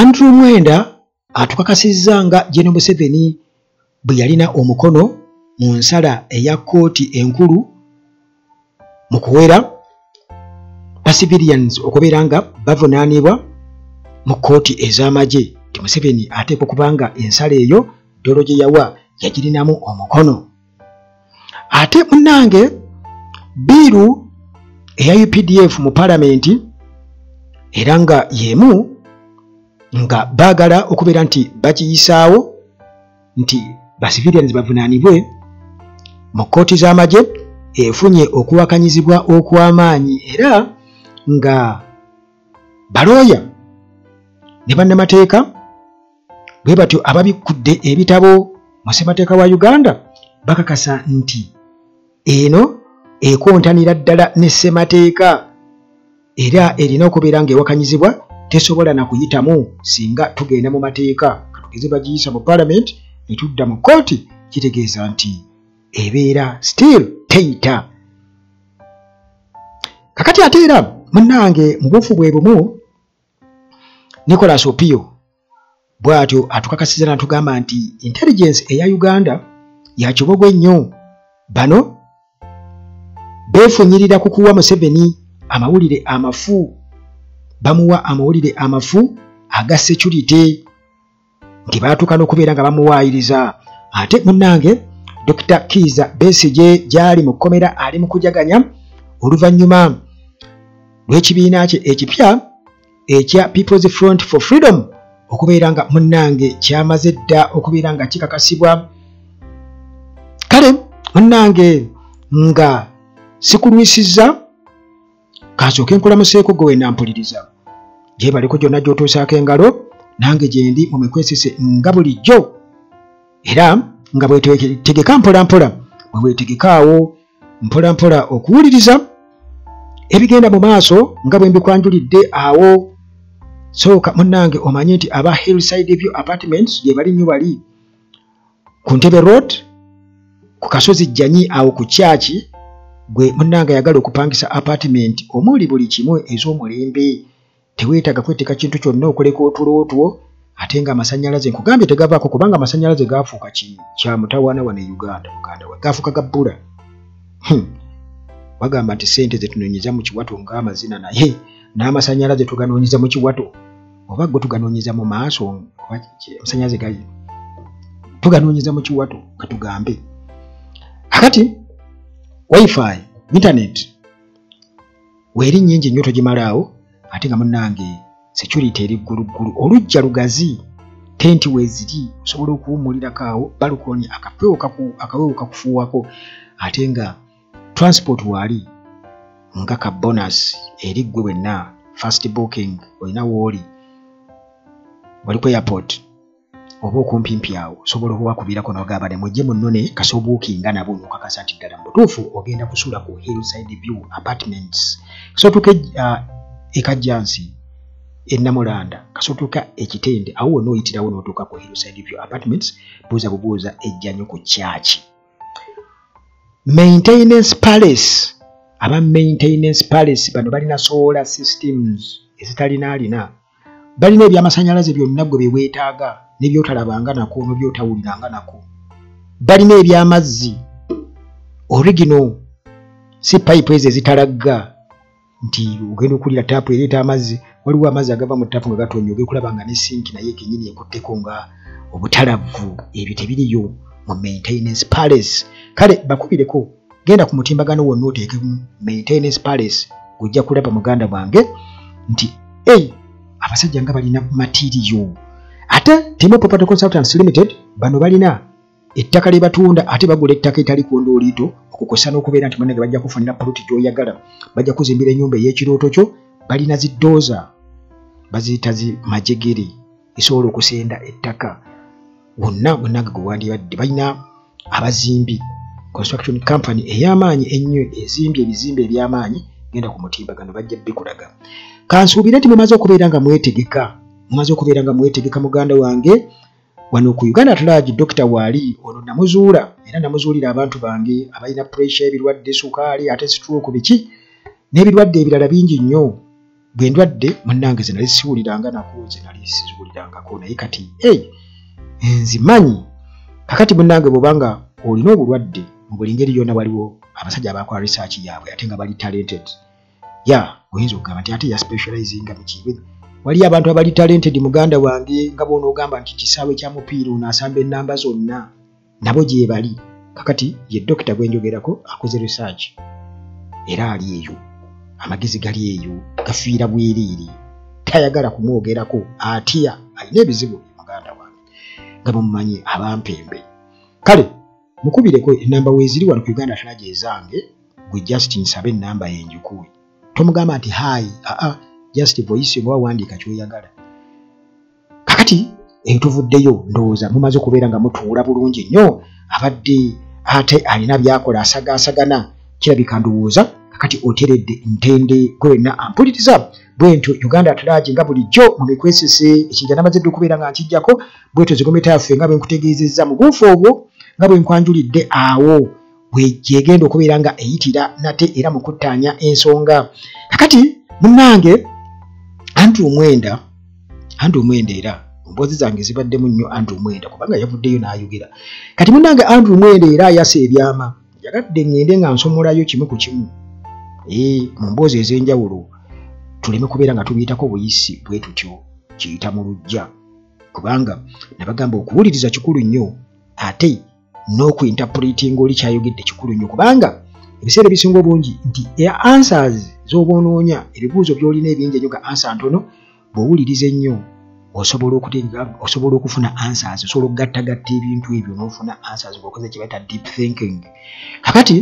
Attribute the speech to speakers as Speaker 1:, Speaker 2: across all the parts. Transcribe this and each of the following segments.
Speaker 1: Andrew Mwenda atukakasizza nga General Museveni bwe yalina omukono mu nsala eya kkooti enkulu mu kuwera ba civilians okubeera nga bavunaanibwa mu kkooti ez'amagye. Ti Museveni ateekwa kubanga ensala eyo Dolo gye yawa yagirinamu omukono. Ate munnange biiru eya UPDF mu palamenti era nga yemu nga baagala okubeera nti bakiyisaawo nti ba civilians bavunaanibwe mu kkooti z'amagye efunye okuwakanyizibwa okw'amaanyi era nga balooya ne bannamateeka bwe batyo ababikkudde ebitabo mu ssemateeka wa Uganda bakakasa nti eno ekontanira ddala ne ssemateeka era erina okubeera ng'ewakanyizibwa tesobola na kuyitamu singa tugenda mu mateeka katugeze bagiyisa mu parliament ne tudda mu kkooti kitegeeza nti ebeera still teyita. Kakati ate era munnange mu bufu bwe bumu Nicholas Opio bw'atyo atukakasiza n'atugamba nti intelligence eya Uganda ya kibogo ennyo. Bano beefunyirira ku kuwa Museveni amawulire amafu, bamuwa amawulire amafu aga security nti baatuuka n'okubeera nga bamuwaayiriza. Ate munnange Dr. Kiza Besigye gy'ali mu kkomera ali mu kujaganya oluvannyuma lw'ekibiina kye ekipya ekya People's Front for Freedom okubeera nga munnange kyamaze dda okubeera nga kikakasibwa. Kale munnange nga sikulwisizza kasooke nkulamuseeko gwe nampuliriza gyebaleko gyonna gy'otuusaako engalo nange gye ndi mu mikwesise nga bulijjo era nga bwetegeka mpolampola bwe weetegekaawo mpolampola okuwuliriza ebigenda mu maaso nga bwe mbikwanjulidde awo. Sooka munnange omanye nti aba Hillside View Apartments gye bali nnyo bali ku Ntebe Road ku Kasozi Jjanyi awo ku kyaki gwe munnange ayagala okupangisa apartment omuli buli kimu ez'omulembe teweetaaga kweteeka kintu kyonna okuleka otulo otwo ate nga amasannyalaze nkugambye tegavaako kubanga amasannyalaze gaafuuka kya mutawaana wano e Uganda we gaafuuka gabbula. Bagamba nti ssente ze tunoonyeza mu kiwato ng'amazina naye n'amasannyalaze tuganoonyeza mu kiwato oba gwe tuganoonyeza mu maaso amasannyalaze gali tuganoonyeza mu kiwato katugambe. Kakati wifi internet weeri nnyingi nnyo togimalaawo ate nga munnange security eri gguluggulu olujja lugazi tenti weeziri osobola okuwummulirako awo balukoni akawewo kakufuuwako ate nga transport waali nga ka bonus eri ggwe wenna fast booking olina wooli wali ku airport oba okumpimpi awo osobola okubakubirako n'ogamba ne mujje munnone kasobuukinga nabo n'okakasa nti ddala mu butuufu ogenda kusula ku Hillside View Apartments kasootuka ekajjansi ennamulanda kasootuka ekitende awo wonna oyitirawo n'otuuka ku Hillside View Apartments buuza bubuuza ejjanyo ku kyaki. Maintenance Palace aba Maintenance Palace bano balina solar systems ezitalina balina ebyamasannyalaze byonna gwe beweetaaga n'ebyotalabanga nako n'ebyotawuliranga nako balina ebyamazzi original si pipe ezo ezitalagga nti ogenda okulira taapu ereeta amazzi waliwo amazzi agava mu taapu nga gatonnya ogenda kulaba nga ne sinki naye kennyini ekutteko nga obutalavu ebyo tebiriyo mu Maintenance Palace. Kale bakubireko genda ku mutimbagano wonna oteekemu Maintenance Palace ojja kulaba muganda bwange nti abasajja nga balina material. Ate Timo Property Consultants Limited bano balina ettaka lye batunda ate bagula ettaka etali kuonda oliito okukosa n'okubeera nti munne bajja kufunira puloti gy'oyagala bajja kuzimbira ennyumba ey'ekirooto kyo balina ziddooza baziyita majegere esobola okusenda ettaka wonna munnange gwe wandibadde balina abazimbi construction company ey'amaanyi ennyo ezimbye ebizimbe eby'amaanyi genda ku mutimbagano bajja bikulaga. Kansuubire nti mumaze okubeera nga mwetegeka muganda wange wano ku Uganda Atlagi Dr. Waali ono namuzuula era namuzuulira abantu bange abalina pressure ebirwadde sukaali ate stroke biki n'ebirwadde ebirala bingi nnyo bwe ndwadde munnange zinali siwuliranga nako zinali siziwulirangako naye kati nzimanyi kakati munnange bw'obanga olina obulwadde mu buli ngeri yonna waliwo abasajja abakola research yaabwe ate nga bali talented oyinza okugamba nti ate ya specializinga mu kibe wali abantu abali talented muganda wange nga bw'onoogamba nti kisaawe kya mupiira ono asamba ennamba zonna nabo gye bali kakati ye dokita gwe njogerako akoze research era ali eyo amagezi gali eyo gafiira bwereere tayagala kumwogerako atya alina ebizibu muganda wange nga mumanyi abampembe kale mukubireko ennamba weeziri wano ku Uganda Tana ezange gwe just nsabe ennamba yenjukuwe tomugamba nti hayi just voice ngo wandika kyoyagala kakati entuvuddeyo ndowooza mumaze okubeera nga mutuula bulungi nnyo abadde ate alina byakola asagaasagana kirabika ndowooza kakati oteredde ntende gwena ampuliriza bwentyo Uganda Taraji nga bulijjo mu mikwesese ekinja namaze okubeera nga nkijjako bwetyo zigometa yaffe nga bwe nkutegeezezza mu buufu obwo nga bwe nkwanjulidde awo bwegyegenda okubeera nga eyitira nate era mu kuttaanya ensonga kakati munnange Andrew Mwenda era mboozi zange zibaddemu nnyo Andrew Mwenda kubanga yavuddeyo n'ayogera kati munnange Andrew Mwenda era ayasa ebyama yagadde ngende nga nsomolayo kimu ku kimu mu mboozi ez'enjawulo tuleme kubeera nga tubiyitako buyisi bwe tutyo kiyita mu lujja kubanga nabagamba okuwuliriza kikulu nnyo ate n'okuinterpretinga oli kyayogedde kikulu nnyo kubanga ebiseera ebisinga obungi nti answers z'oboonoonya ebibuuzo by'olina ebingi ennyo nga ansa ntono bw'owuliriza ennyo osobola okufuna answers osobola okugattagatta ebintu ebyo n'ofuna answers ng'okoze kye bayita deep thinking kakati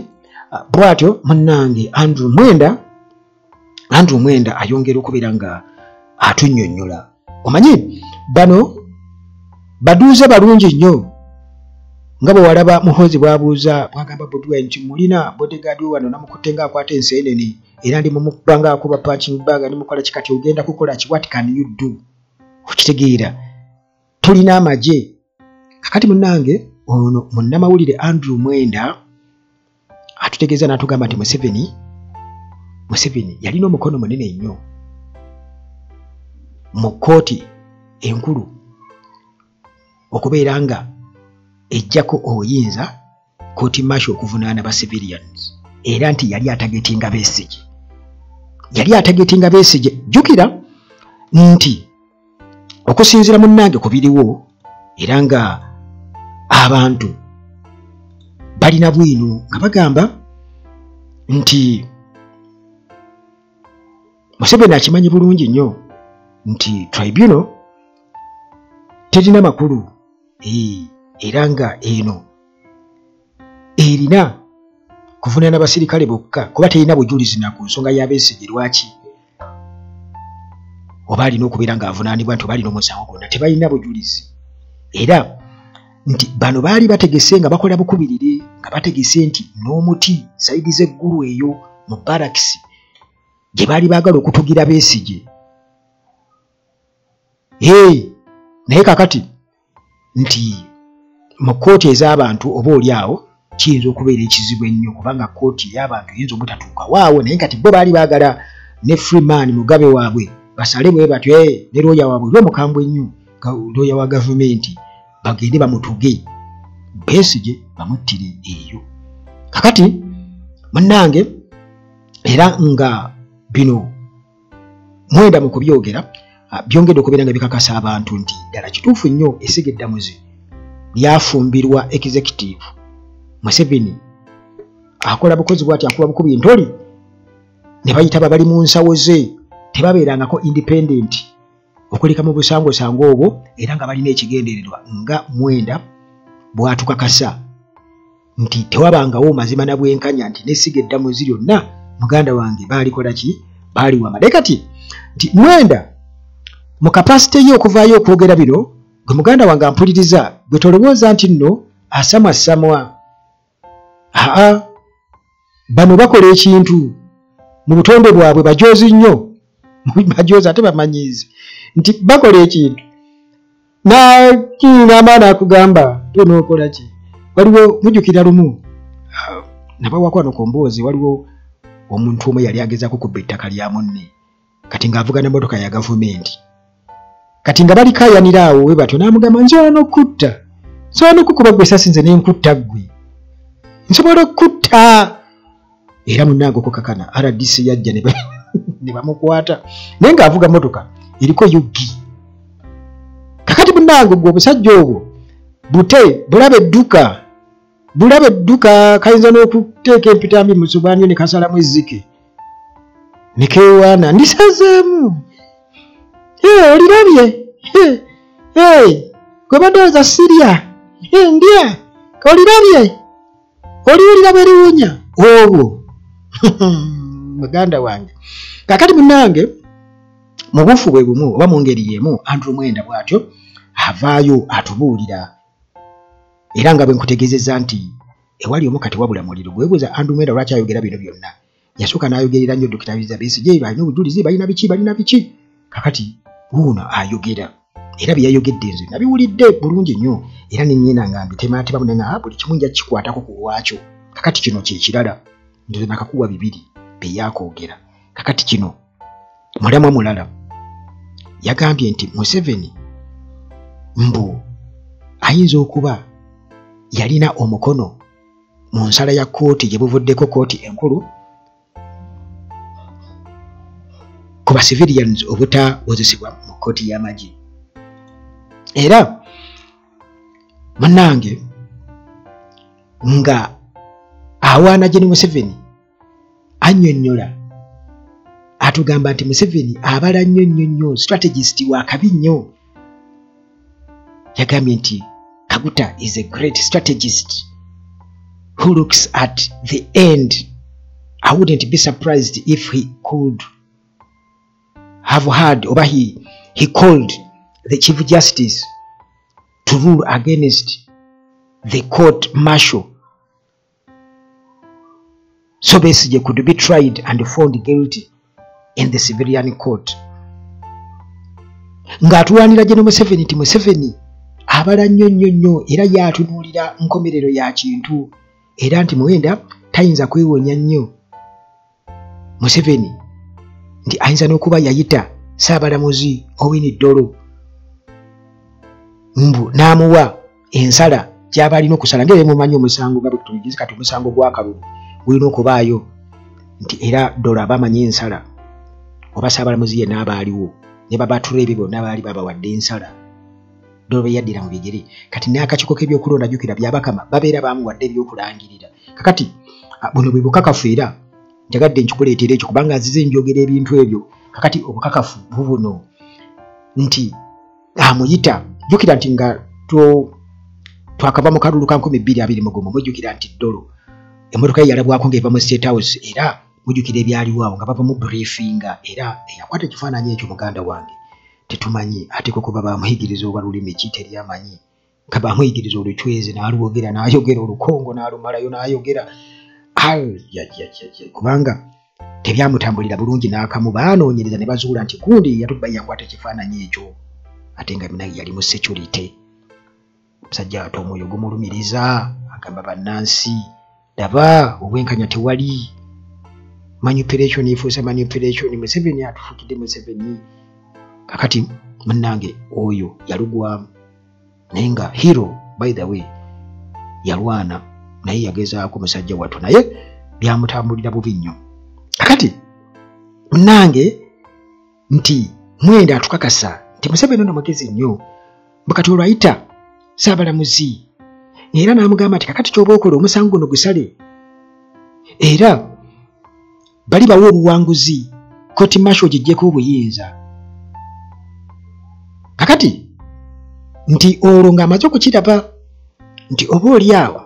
Speaker 1: bw'atyo munnange Andrew Mwenda ayongera okubeera nga atunnyonnyola omanyi bano baduuze balungi nnyo nga bwe walaba muhozi bw'abuuza bwagamba Bobi nti mulina bodyguard wano namukutte ng'akwata enseenene era ndi mumukuba ng'akuba punching bag nimukola kikati ogenda kukola ki what can you do okitegeera tulina amagye kakati munnange ono munnamawulire Andrew Mwenda atutegeeza n'atugamba nti Museveni yalina omukono munene nnyo mu kkooti enkulu okubeera nga ejjako obuyinza kkooti marshal okuvunaana ba civilians era nti yali atagetinga Besigye jjukira nti okusinziira munnange ku biriwo era nga abantu balina bwino nga bagamba nti Museveni akimanyi bulungi nnyo nti tribunal terina makulu era nga eno erina kuvunaana abasirikale bokka kuba terina bujulizi na ku nsonga ya Besigye lwaki oba alina okubeera ng'avunaanibwa nti oba alina omusango gwonna tebalina bujulizi era nti bano baali bategese nga bakola bukubirire nga bategese nti n'omuti sayidi z'eggulu eyo mu barakisi gye baali baagala okutugira Besigye naye kakati nti mu kkooti ez'abantu oba oli awo kiyinza okubeera ekizibu ennyo kubanga kkooti y'abantu eyinza obutatuuka waawo naye kati bo baali baagala ne Freeman Mugabe waabwe basale bwe batyo ne looya waabwe lw'omukambwe ennyo looya wa gavumenti bagende bamutuge Besigye bamuttire eyo kakati munnange era nga bino Mwenda mu kubyogera byongedde okubeera nga bikakasa abantu nti ddala kituufu nnyo essega eddamuzi lyafumbirwa executive Museveni akola bukozi bw'ati akuba bukubi ntoli ne bayita babali mu nsawo ze tebabeerangako independent okuleka mu busangosango obwo era nga balina ekigendererwa nga Mwenda bw'atukakasa nti tewabangawo mazima na bwenkanya nti n'essiga eddamuzi lyonna muganda wange baalikola ki baaliwama naye kati nti Mwenda mu kapasite ye okuvaayo okwogera bino gwe muganda wange ampuliriza gwe tolowooza nti nno asamwasamwa bano bakola ekintu mu butonde bwabwe bajoozi nnyo bajoozi ate bamanyiizi nti bakola ekintu n'amaana akugamba tonookola ki waliwo mujjukira lumu nabawako wano ku mboozi waliwo omuntu omu yali agezaako kubba ettaka lya munne kati ng'avuga n'emmotoka ya gavumenti. Kati nga bali kaayanira awo we batyo n'amugamba nsobola okutta, nsobola okukuba gwe essasi nze n'enkutta ggwe, nsobola okutta. Era munnange okukakana RDC yajja ne bamukwata naye ng'avuga mmotoka eriko yuggi. Kakati munnange gwe obusajja obwo bute bulaba edduka kayinza n'okuteeka empitambi mu subaani ne kasalamu ezzike ne keewaana ndisazeemu. Olirabye gwe badooza sirya ndya olirabye oliwulira beriwunya obwo muganda wange. Kakati munnange mu bufu bwe bumu oba mu ngeri y'emu Andrew Mwenda bw'atyo avaayo atubuulira era nga bwe nkutegeezezza nti ewali omu kati wabula muliro. Gwebuuza Andrew Mwenda lwaki ayogera bino byonna, yasooka n'ayogerera nnyo Dr. Kizza Besigye balina obujulizi balina biki. Kakati wuuno ayogera era bye yayogedde nze nabiwulidde bulungi nnyo era ne nnyina nga mbitemaatema munenga buli kimu nja kikwatako ku lwakyo. Kakati kino kye kirala ndoze nakakuwa bibiri bye yakoogera. Kakati kino mulamwa mulala yagambye nti Museveni mbu ayinza okuba yalina omukono mu nsala ya kooti gye buvuddeko kooti enkulu ku ba civilians obutawozesebwa mu kooti y'amagye. Era munnange nga awaana gye ne Museveni annyonnyola atugamba nti Museveni abala nnyo strategist wa kabi nnyo. Yagambye nti Kaguta is a great strategist who looks at the end. I wouldn't be surprised if he could have had or he called the Chief Justice to rule against the court martial so Besigye could be tried and found guilty in the civilian court. Ng'atuwanira gye ne Museveni nti Museveni abala nnyo era yatunuulira nkomerero ya kintu era nti Mwenda tayinza kwewonya nnyo. Museveni nti ayinza n'okuba yayita Ssaabalamuzi Owiny Dollo mbu n'amuwa ensala gy'aba alina okusala ng'era mumanyi omusango nga bwe tuyigize kati omusango gwa kalulu gulina okubaayo nti era Dollo aba amanyi ensala oba Ssaabalamuzi yenna aba aliwo ne babatula ebyo bonna baali babawadde ensala Dollo be yaddira mu bigere. Kati n'akakiiko k'ebyokulonda jjukira byabakama babeera bamuwadde ebyokulangirira. Kakati buno bwe bukakafu era njagadde nkikuleetera ekyo kubanga nzize njogera ebintu ebyo. Kakati obukakafu bubuno nti amuyita jjukira nti nga twakava mu kalulu ka 2021 mujjukira nti Dollo emmotoka ye yalabwako ng'eva mu State House era mujjukira ebyaliwo awo nga bava mu briefinga era eyakwata ekifaananyi ekyo muganda wange tetumanyi ate koko baba amuyigiriza oba lulimi ki teri amanyi nga bamuyigiriza olucwezi n'alwogera n'ayogera olukongo n'alumalayo n'ayogera kubanga tebyamutambulira bulungi n'akamu baanoonyereza ne bazuula nti gundi yakwata ekifaananyi ekyo ate nga naye yali mu security. Musajja ate omwoyo gumulumiriza agamba bannansi daba obwenkanya tewali manipulation efuuse manipulation. Museveni atufukidde Museveni. Kakati munnange oyo yalugwamu naye nga hero by the way yalwana naye yagezaako musajja wattu naye byamutambulira bubi nnyo. Kakati munnange nti Mwenda atukakasa nti Museveni ono mugezi nnyo bukati olwayita Ssaabalamuzi era n'amugamba nti kakati ky'oba okola omusango guno gusale era bali bawa obuwanguzi kooti martial gijjeko obuyinza. Kakati nti olwo ng'amaze okukiraba nti oba oli awo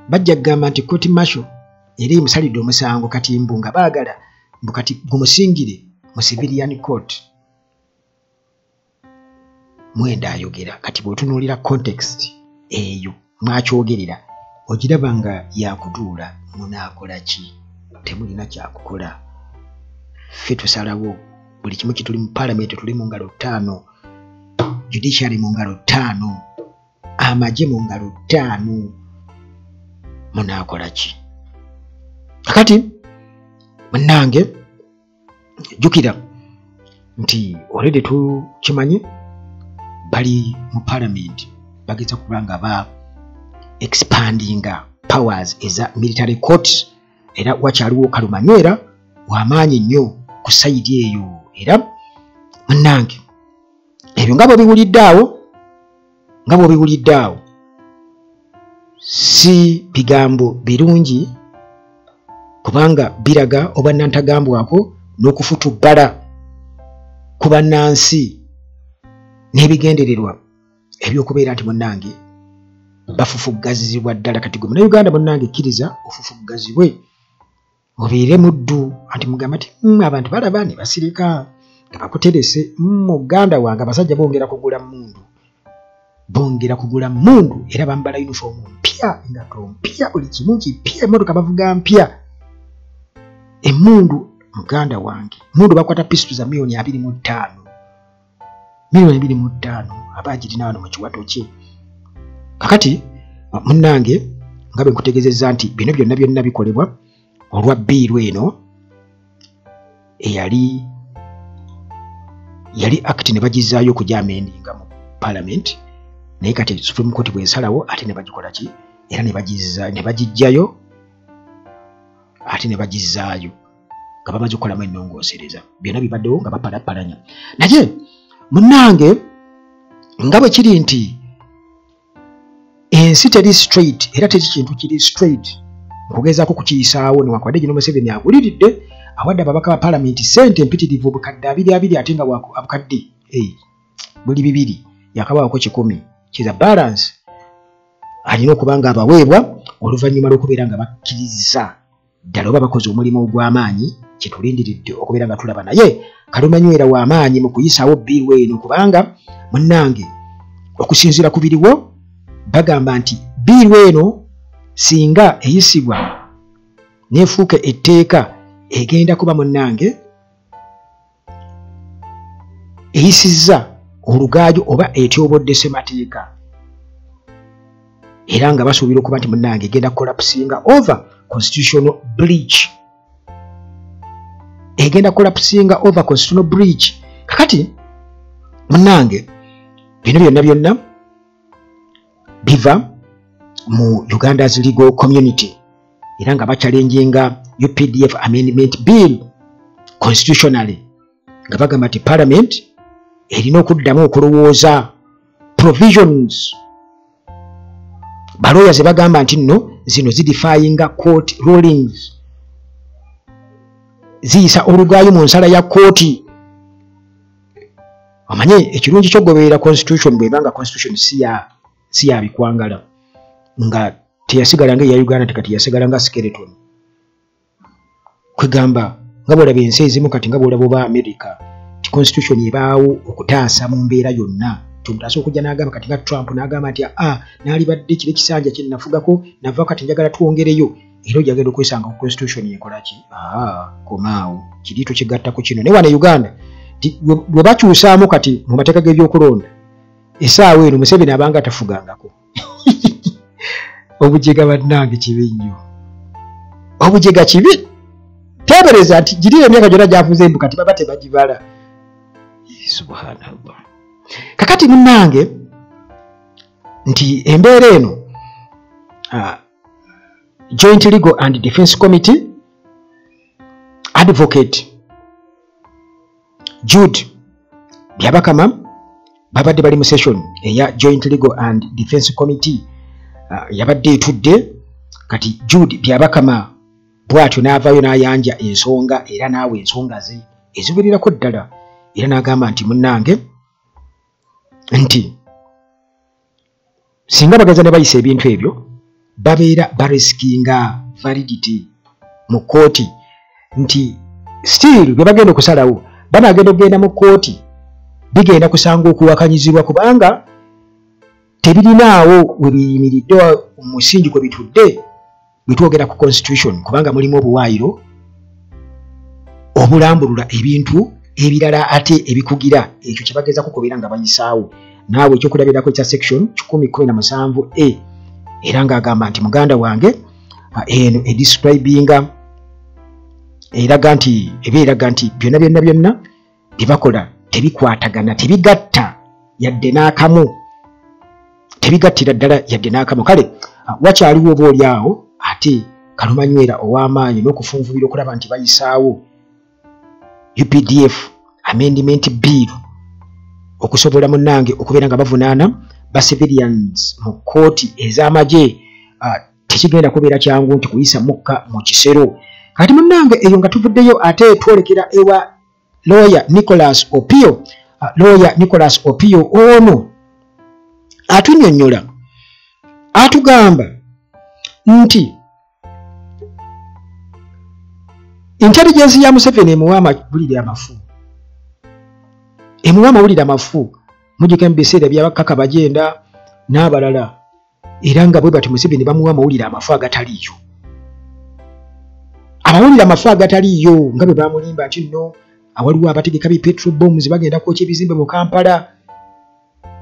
Speaker 1: bajja kugamba nti kooti martial era emusalidde omusango kati mbu nga baagala mbu kati gumusingire mu civilian court. Mwenda ayogera kati bw'otunuulira context eyo mwakyogerera ogiraba nga yakutuula munaakola ki? Temulina kyakukola. Ffe tusalawo buli kimu kituli mu parliament tuli mu ngalo 5, judiciary mu ngalo 5, amagye mu ngalo 5. Munaakola ki? Kakati munnange jukira nti already tukimanyi bali mu parliament bageza kubanga ba expanding powers eza military court era wakyaliwo kalumanywera wamaanyi nnyo ku side eyo era munnange ebyo nga bw'obiwuliddaawo si bigambo birungi kubanga biraga oba nantagambwako n'okufutubbala ku bannansi n'ebigendererwa ebyokubeera nti munnange bafufuggazibwa ddala. Kati gwe munnayuganda munnange kkiriza ofufuggazibwe obeere muddu anti mugamba nti abantu balaba ne basirika nga bakuterese muganda wange abasajja bongera kugula mmundu era bambala yunifoomu mpya engato mpya buli kimu kipya emmotoka bavuga mpya emmundu muganda wange mundu bakwata pistu za milioni 25 abagirina wano mu kiwato kye. Kakati munnange nga bwe nkutegeezezza nti bino byonna bikolebwa olwa biiru eno eyali act ne bagizaayo okugyamendinga mu parliament naye kati Supreme Court bwensalawo ate ne bagikola ki era ne bagijjayo ate ne bagizaayo nga bamaze okukolamu ennongoosereza byonna bibaddewo nga bapalapalanya. Naye munnange nga bwe kiri nti ensi teri straight era teri kintu kiri straight okugezaako kukiyisaawo newankubadde gino Museveni aguliridde awadde ababaka ba palamenti ssente empitirivu obukadde 2 ate nga abukadde buli 2 yakabaako 10 kiza balance alina okuba nga abaweebwa oluvannyuma lw'okubeera nga bakkiriza ddala oba bakoze omulimu ogw'amaanyi kyetulindiridde okubeera nga tulaba naye kalumanywera w'amaanyi mu kuyisaawo biiru eno kubanga munnange okusinziira ku biriwo bagamba nti biiru eno singa eyisibwa neefuuka etteeka egenda kuba munnange eyisizza olugaayo oba etyobodde ssemateeka era nga basuubira okuba nti munnange egenda collapsinga over constitutional breach kakati munnange bino byonna biva mu Uganda's legal community era nga bachallenginga UPDF amendment bill constitutionally nga bagamba nti parliament erina okuddamu okulowooza provisions baloya ze bagamba nti nno zino zidifyinga court rulings ziyisa olugaayo mu nsala ya kooti. Omanye ekirungi ky'ogoberera constitution bwebanga constitution si ya bikwangala nga teyasigala nga eya Uganda tekati yasigala nga skeleton kwegamba nga bwolaba ensi ezimu kati nga bwolaba oba America ti constitution ebaawo okutaasa mu mbeera yonna tumutaasa okujja n'agamba kati nga Trump n'agamba nti naali badde kire kisanja kye nafugako nava kati njagala twongereyo era ojagenda okwesanga ku constitution yekola ki komaawo kiri tukigattako kino naye wano Uganda bwe bakyusaamu kati mu mateeka g'ebyokulonda essaawa eno Museveni abanga tafugangako obujega bannange kibi nnyo obujega kibi tebereza nti girira emyaka gyonna gyafuze embu kati baba tebagibala subhanallah. Kakati munnange nti embeera eno Joint Legal and Defense Committee Advocate Jude Byabakama babadde bali mu session eya Joint Legal and Defense Committee yabadde etudde kati Jude Byabakama bwatyo n'avaayo n'ayanja ensonga era naawe ensonga ze ezivirirako ddala era n'agamba nti munnange nti singa bagaza ne bayisa ebintu ebyo babeera bariskinga validity mu kooti nti still bwe bagenda okusalawo banagenda okugenda mu kooti bigenda kusanga okuwakanyizibwa kubanga tebirinaawo we biyimiridde umusingi kwe bitudde bitwogera ku constitution kubanga mulimu obuwaayiro obulambulula ebintu ebirala ate ebikugira ekyo kye bageza kukobeera nga bayisaawo naawe ekyokulabirako ekya section 1017A era ng'agamba nti muganda wange eno edescribinga eraga nti byonna byebakola tebikwatagana, tebigatta yadde n'akamu, tebigattira ddala yadde n'akamu. Kale wakyaliwo oba oli awo ate kalumanywera ow'amaanyi n'okufunvubira okulaba nti bayisaawo UPDF amendment bill okusobola munnange okubeera nga bavunaana ba civilians mu kooti ez'amagye. Tekigenda kubeera kyangu nti kuyisa mukka mu kisero. Kati munnange eyo nga tuvuddeyo ate twolekera ewa lawyer Nicholas Opio. Lawyer Nicholas Opio ono atunnyonnyola atugamba nti intelligence ya Museveni emuwa amawulire amafu, emuwa amawulire amafu mujjukira mu biseera by'abakaka bagenda n'abalala, era nga bwe bati Museveni bamuwa amawulire amafu agataliyo, amawulire amafu agataliyo nga bwe bamulimba nti nno awaliwo abategeka bi petrol bombs bagenda kwokya ebizimbe mu Kampala.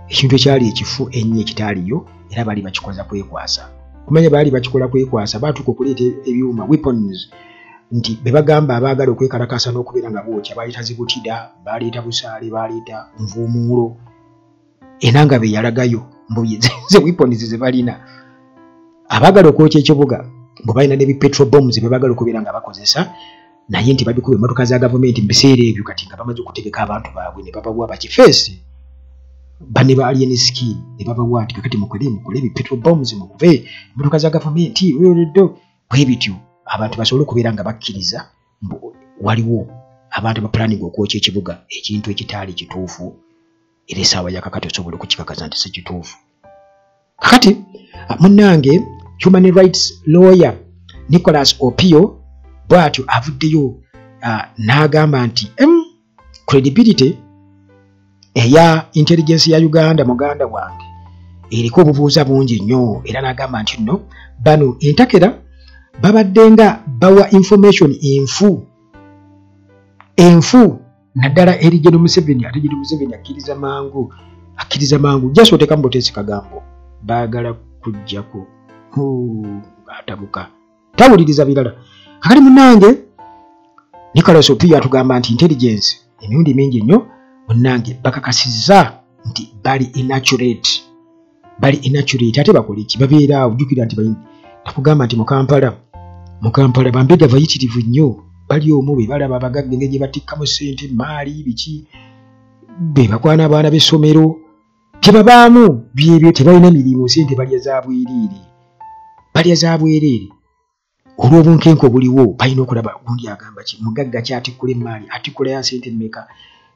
Speaker 1: Ekintu ekyali ekifu ennyo ekitaaliyo era baali bakikoza kwekwasa. Kumanya baali bakikola kwekwasa, baatuka okuleeta ebyuma weapons, nti be bagamba abaagala okwekalakasa n'okubeera nga bookya baleeta zibutida, baleeta busaale, baleeta nvuumuulo, era nga be yalagayo mbuye ze weapons ze balina. Abaagala okwokya ekibuga bwe balina ne bi petrol bombs be baagala okubeera nga bakozesa, naye nti babikuba emmotoka za gavumenti mu biseera ebyo kati nga bamaze okutegeka abantu baabwe ne babawa bakifeesi bane ba alien skin ne babawa nti kakati mukole bi petrol bombs mukube emmotoka za gavumenti bwe bityo abantu basobole okubeera nga bakkiriza waliwo abantu ba planning okwokya ekibuga, ekintu ekitaali kituufu era essaawa ya kakati osobola okukikakaza nti si kituufu. Kakati munnange human rights lawyer Nicholas Opio bw'atyo avuddeyo n'agamba nti credibility eya intelligence ya Uganda muganda wange eriko obubuuza bungi nnyo, era n'agamba nti nno bano entakera babadde nga bawa information enfu naddala eri General Museveni, ate General Museveni akkiriza mangu just otekamu boteesi kagambo baagala kujjako atabuka tawuliriza birala. Kakati munnange Nicholas Opio atugamba nti intelligence emirundi mingi nnyo munnange bakakasizza nti bali inaccurate ate bakola ki babeera ojjukira nti nakugamba nti mu Kampala bambega bayitirivu nnyo, bali omwo be balaba abagagga engeri gye batikkamu ssente maali biki be bakwana abaana b'essomero tebabaamu byebyo, tebalina mirimu, ssente balya za bwereere olw'obunkenke obuliwo balina okulaba gundi agamba ki mugagga kyatikkula emaali atikkula ya ssente mmeka.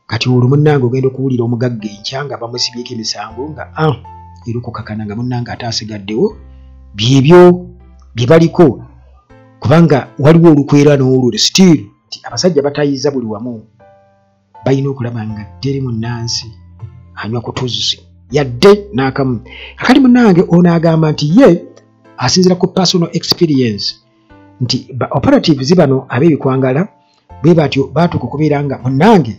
Speaker 1: Kati olwo munnange ogenda okuwulira omugagga enkya nga bamusibyeko emisango nga era okukakana nga munnange ate asigaddewo byebyo bye baliko, kubanga waliwo olukwera n'olwo still nti abasajja batayiza buli wamu balina okulaba nga ddere munnansi anywa kutuzi yadde n'akamu. Kakati munnange ono agamba nti ye asinzira ku personal experience nti ba operatives bano ab'ebikwangala bwe batyo baatuka okubeera nga munnange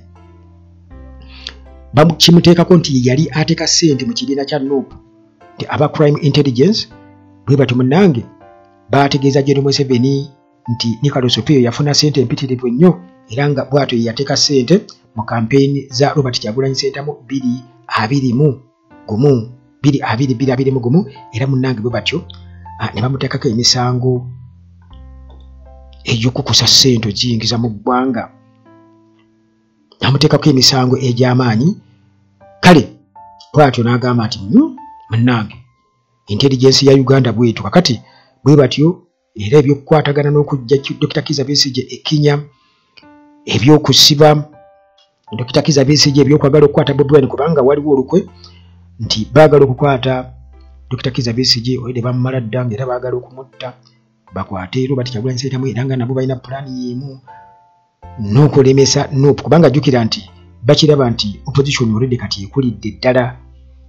Speaker 1: kimuteekako nti yali ateeka ssente mu kibiina kya NUP nti aba crime intelligence bwe batyo munnange baategeeza General Museveni nti Nicholas Opio yafuna ssente empitirivu nnyo era nga bw'atyo yateeka ssente mu kampeyini za Robert Kyagulanyi Ssentamu 2021 era munnange bwe batyo ne bamuteekako emisango ey'okukusa ssente ogiyingiza mu ggwanga, namuteekako emisango egy'amaanyi. Kale bw'atyo n'agamba nti munnange intelligence ya Uganda bwetu kakati bwe batyo era ebyokukwatagana n'okujja Dr. Kizza Besigye ekkinya ebyokusiba Dr. Kizza Besigye ebyokwagala okukwata Bobi Wine kubanga waliwo olukwe nti baagala okukwata Dr. Kizza Besigye oyo ne bamumala dda era baagala okumutta bakwate Robert Kyagulanyi Ssentamu era nga nabo balina pulaani y'emu n'okulemesa NUP kubanga jjukira nti bakiraba nti opposition already kati ekulidde ddala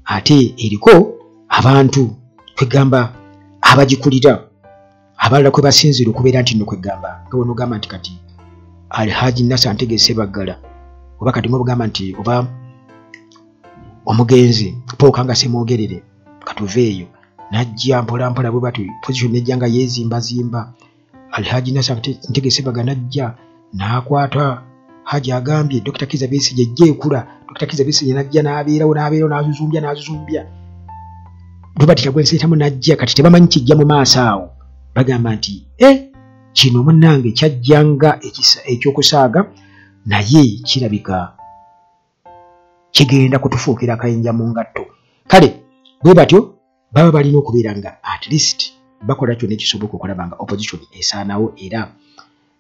Speaker 1: ate eriko abantu kwegamba abagikulira abalala kwe basinzira okubeera nti nno kwegamba nga wano ogamba nti kati Alhaji Nasser Ntege Ssebaggala oba kati mubugamba nti oba omugenzi Paul Kanga Semwogerere katuveeyo najja mpola bwe batyo position nejja nga yeezimbazimba Alhaji Nasser Ntege Ssebaggala najja n'akwata Haji agambye Dr. Kizza Besigye ejje ekula. Dr. Kizza Besigye n'ajja n'abeerawo n'azuzumbya. Robert Kyagulanyi Ssentamu n'ajja kati tebamanyi kijja mu maaso awo. Bagamba nti kino munnange kyajjanga ekyokusaaga naye kirabika kigenda kutufuukira kayinja mu ngatto. Kale bwe batyo baba balina okubeera nga at least bakola kyonna ekisoboka okulaba nga opposition esaanawo era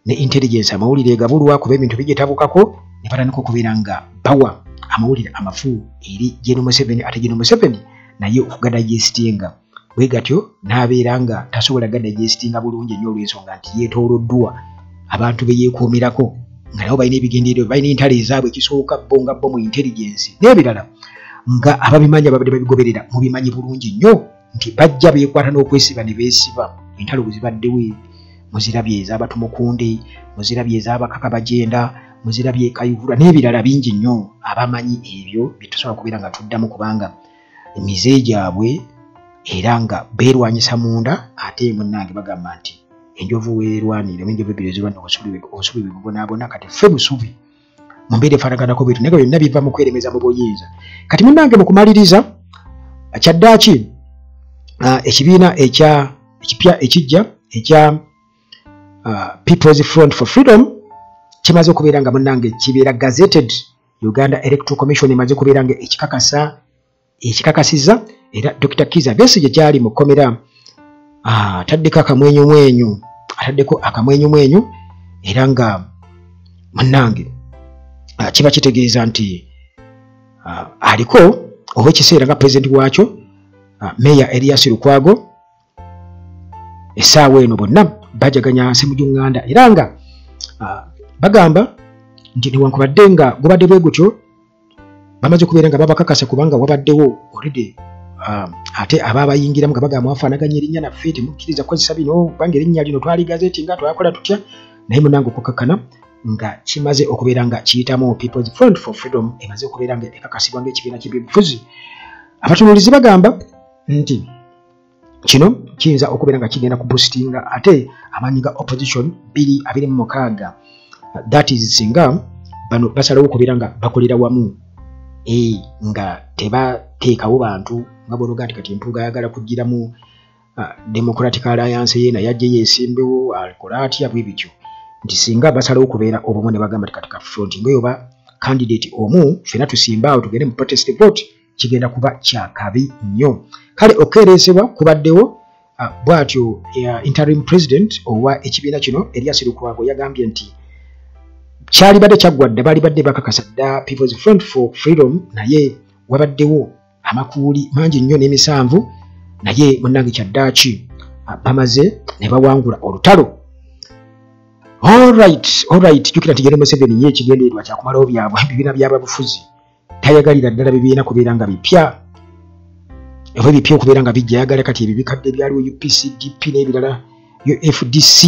Speaker 1: ne intelligence amawulire gabulwa kuba ebintu bigetabukako ne batandika okubeera nga bawa amawulire amafu eri General Museveni ate General Museveni naye okugadajestinga bwe gatyo n'abeera nga tasobola gadajestinga bulungi ennyo olw'ensonga nti yeetooloddwa abantu be yeekuumirako nga nabo balina ebigendererwa balina entale ezaabwe ekisooka bo mu intelligence n'ebirala nga ababimanyi ababadde babigoberera mubimanyi bulungi nnyo nti bajja beekwata n'okwesiba ne beesiba entalo bwe zibaddewo muzirabye ez'abatumukunde muzirabye ez'abakaka bajenda muzirabye kayihura n'ebirala bingi nnyo abamanyi ebyo bitusobola kubeera nga tuddamu kubanga emize gyabwe era nga beerwanyisa munda ate munnange bagamba nti enjovu weerwanira enjovu ebbiri ezirwanira obusubi bubonaabona kati ffe busubi mu mbeera efaanaganako bwetu naye byonna biva mu kweremeza mu buyinza. Kati munnange mu kumaliriza kyaddaaki ekibiina ekipya ekijja ekya People's Front for Freedom kimaze okubeera nga munnange kibeera gazetted. Uganda Electoral Commission emaze kubeera nga ekikakasiza era Dr. Kizza Besigye gyali mu kkomera ataddeko akamwenyumwenyu era nga munnange kiba kitegeeza nti aliko ow'ekiseera nga pulezidenti waakyo Meya Erias Lukwago essaawa eno bonna bajaganya Ssemujju era nga bagamba nti newankubadde nga gubadde bwe gutyo bamaze kubeera nga babakakasa kubanga wabaddewo already ate abaabayingiramu nga bagamba mwafaanaganya erinnya naffe temukkiriza kukozesa bino kubanga erinnya lino twali gazeti nga twakola tutya naye munnange okukakkana nga kimaze okubeera nga kiyitamu People's Front for Freedom emaze okubeera nga ekakasibwa ng'ekibiina ky'ebyobufuzi. Abatunuulizi bagamba nti kino kiyinza okubeera nga kigenda kuboostinga ate amaanyi ga opposition 226 that is singa bano basalawo okubeera nga bakolera wamu nga tebateekawo bantu nga bonoga nti kati empuuga ayagala kugiramu Democratic Alliance yeena yajje yeesimbewo akola atya bwe bityo nti singa basalawo okubeera obumu ne bagamba kati ka front ngoyoba candidate omu fena tusimbaawo tugende mu protest vote kigenda kuba kyakabi nnyo. Kale okeereesebwa kubaddewo bw'atyo interim president owa ekibiina kino Erias Lukwago yagambye nti kyali badde kyaggwadde baali badde bakakasa dda People's Front for Freedom naye wabaddewo amakuuli mangi nnyo n'emisanvu naye munnange kyaddaaki bamaze ne bawangula olutalo. Alright jjukira nti General Museveni ye ekigendererwa kyakumalawo byabwe ebibiina by'ababufuzi tayagalira ddala bibiina kubeera nga bipya oba ebipya okubeera nga bijja ayagala kati ebyo bikadde byaliwo UPCDP n'ebirala FDC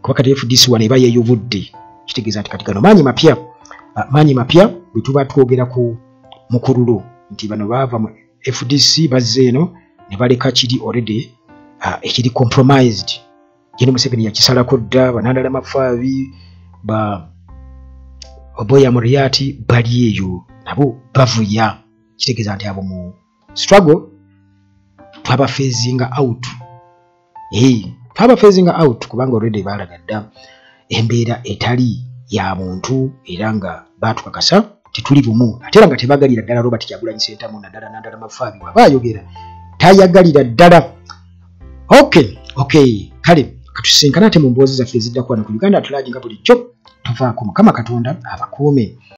Speaker 1: kuba kati FDC wano eba yeeyubudde kitegeeza nti kati gano maanyi mapya bwe tuba twogera ku mukululo nti bano baava mu FDC bazze eno ne baleka kiri already ekiri compromised. General Museveni yakisalako dda Banandala Mafaabi Oboya Muriati bali eyo nabo bavuya kitegeeza nti abo mu struggle twaba phasing out kubanga already baalaga dda embeera etali ya muntu era nga batukakasa tetuli bumu ate nga tebagalira ddala Robert Kyagulanyi Ssentamu naddala Nandala Mafaabi wabayogera tayagalira ddala. Okay kale katusinkana ate mu mboozi zaffe eziddako wano ku Uganda At Large nga bulijjo tuvaako Mukama Katonda abakuume.